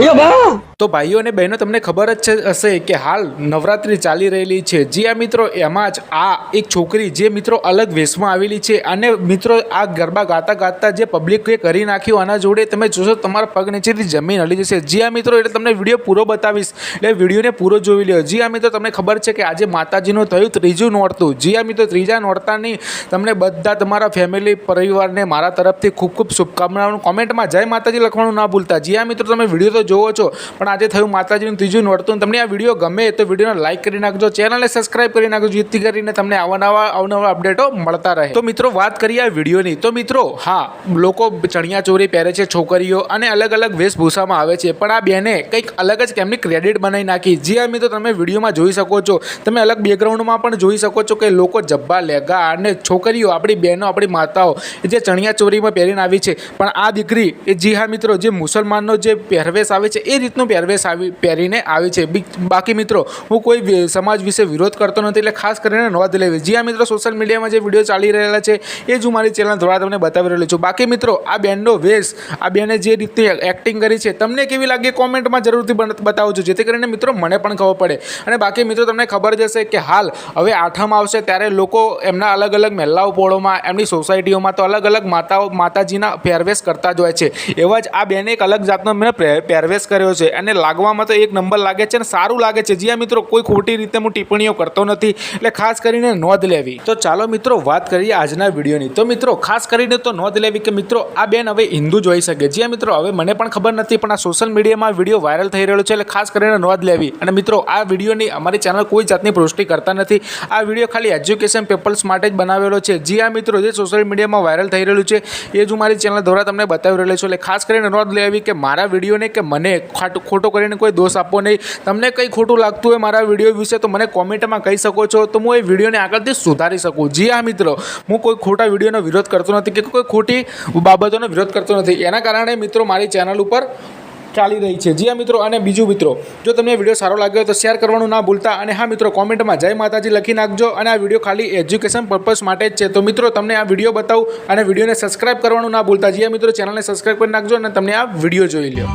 તો ભાઈઓ અને બહેનો તમને ખબર જ હશે કે હાલ નવરાત્રિ ચાલી રહેલી છે। જી આ મિત્રો, એમાં જ આ એક છોકરી જે મિત્રો અલગ વેશમાં આવેલી છે અને મિત્રો આ ગરબા ગાતા ગાતા જે પબ્લિકે કરી નાખ્યું આના જોડે તમે જોશો તમારા પગ નીચેથી જમીન હલી જશે। જી આ મિત્રો, એટલે તમને વિડીયો પૂરો બતાવીશ, એટલે વિડીયોને પૂરો જોઈ લ્યો। જી આ મિત્રો, તમને ખબર છે કે આજે માતાજીનું થયું ત્રીજું નોરતું। જી આ મિત્રો, ત્રીજા નોરતાની તમને બધા તમારા ફેમિલી પરિવારને મારા તરફથી ખૂબ ખૂબ શુભકામનાઓ। કોમેન્ટમાં જય માતાજી લખવાનું ના ભૂલતા। જી આ મિત્રો, તમે વિડીયો તો જોવો છો, પણ આજે થયું માતાજીનું ત્રીજું નોરતું। તમને આ વિડીયો ગમે તો વિડીયોને લાઈક કરી નાખજો, ચેનલને સબસ્ક્રાઇબ કરી નાખજો, જેથી કરીને તમને અવનવા અપડેટો મળતા રહે। તો મિત્રો, વાત કરીએ આ વિડીયોની, તો મિત્રો હા, લોકો ચણિયા ચોરી પહેરે છે છોકરીઓ અને અલગ અલગ વેશભૂષામાં આવે છે, પણ આ બેને કંઈક અલગ જ કેમની ક્રેડિટ બનાવી નાખી। જી આ મિત્રો, તમે વિડીયોમાં જોઈ શકો છો, તમે અલગ બેકગ્રાઉન્ડમાં પણ જોઈ શકો છો કે લોકો જબ્બા લેગા અને છોકરીઓ આપણી બહેનો આપણી માતાઓ જે ચણિયા ચોરીમાં પહેરીને આવી છે, પણ આ દીકરી એ જી હા મિત્રો, જે મુસલમાનનો જે પહેરવેશ આવે છે એ રીતનું પહેરવેશ પહેરીને આવે છે। બાકી મિત્રો, હું કોઈ સમાજ વિશે વિરોધ કરતો નથી, એટલે ખાસ કરીને નોંધ લેવી। જી હા મિત્રો, સોશિયલ મીડિયામાં જે વિડીયો ચાલી રહેલા છે એ જ હું મારી ચેનલ દ્વારા તમને બતાવી રહ્યો છું। બાકી મિત્રો, આ બેનનો વેશ, આ બેને જે રીતે એક્ટિંગ કરી છે તમને કેવી લાગે કોમેન્ટમાં જરૂરથી બતાવજો, જેથી કરીને મિત્રો મને પણ ખબર પડે। અને બાકી મિત્રો, તમને ખબર જ હશે કે હાલ હવે આઠમ આવશે ત્યારે લોકો એમના અલગ અલગ મહેલાઓ પોળોમાં એમની સોસાયટીઓમાં તો અલગ અલગ માતાજીના પહેરવેશ કરતા જ હોય છે। એવા જ આ બેને એક અલગ જાતનો મેં પહેરવેશ કર્યો છે અને લાગવામાં તો એક નંબર લાગે છે અને સારું લાગે છે। જી હા મિત્રો, કોઈ ખોટી રીતે હું ટિપ્પણીઓ કરતો નથી, એટલે ખાસ કરીને નોંધ લેવી। તો ચાલો મિત્રો, વાત કરીએ આજના વિડીયોની। તો મિત્રો, ખાસ કરીને તો નોંધ લેવી કે મિત્રો આ બેન હવે હિન્દુ જ હોઈ શકે। જી હા મિત્રો, હવે મને પણ ખબર નથી, પણ આ સોશિયલ મીડિયામાં વિડીયો વાયરલ થઈ રહ્યો છે, એટલે ખાસ કરીને નોંધ લેવી। અને મિત્રો, આ વિડીયોની અમારી ચેનલ કોઈ જાતની પુષ્ટિ કરતા નથી, આ વિડીયો ખાલી એજ્યુકેશન પીપલ્સ માટે જ બનાવેલો છે। જી હા મિત્રો, જે સોશિયલ મીડિયામાં વાયરલ થઈ રહેલું છે એ જ હું મારી ચેનલ દ્વારા તમને બતાવી રહ્યો છું, એટલે ખાસ કરીને નોંધ લેવી કે મારા વિડીયોને કે મને ખોટો કરીને કોઈ દોષ આપવો નહીં। તમને કંઈ ખોટું લાગતું હોય મારા વિડીયો વિશે તો મને કોમેન્ટમાં કહી શકો છો, તો હું એ વિડીયોને આગળથી સુધારી શકું। જી હા મિત્રો, હું કોઈ ખોટા વિડીયોનો વિરોધ કરતો નથી કે કોઈ ખોટી બાબતોનો વિરોધ કરતો નથી, એના કારણે મિત્રો મારી ચેનલ ઉપર ચાલી રહી છે। જી હા મિત્રો, અને બીજું મિત્રો, જો તમને વિડીયો સારો લાગ્યો તો શેર કરવાનું ના ભૂલતા। અને હા મિત્રો, કોમેન્ટમાં જય માતાજી લખી નાખજો, અને આ વિડીયો ખાલી એજ્યુકેશન પર્પઝ માટે જ છે। તો મિત્રો, તમને આ વિડીયો બતાવું અને વિડીયોને સબસ્ક્રાઇબ કરવાનું ના ભૂલતા। જી હા મિત્રો, ચેનલને સબસ્ક્રાઇબ કરી નાખજો અને તમને આ વિડીયો જોઈ લો।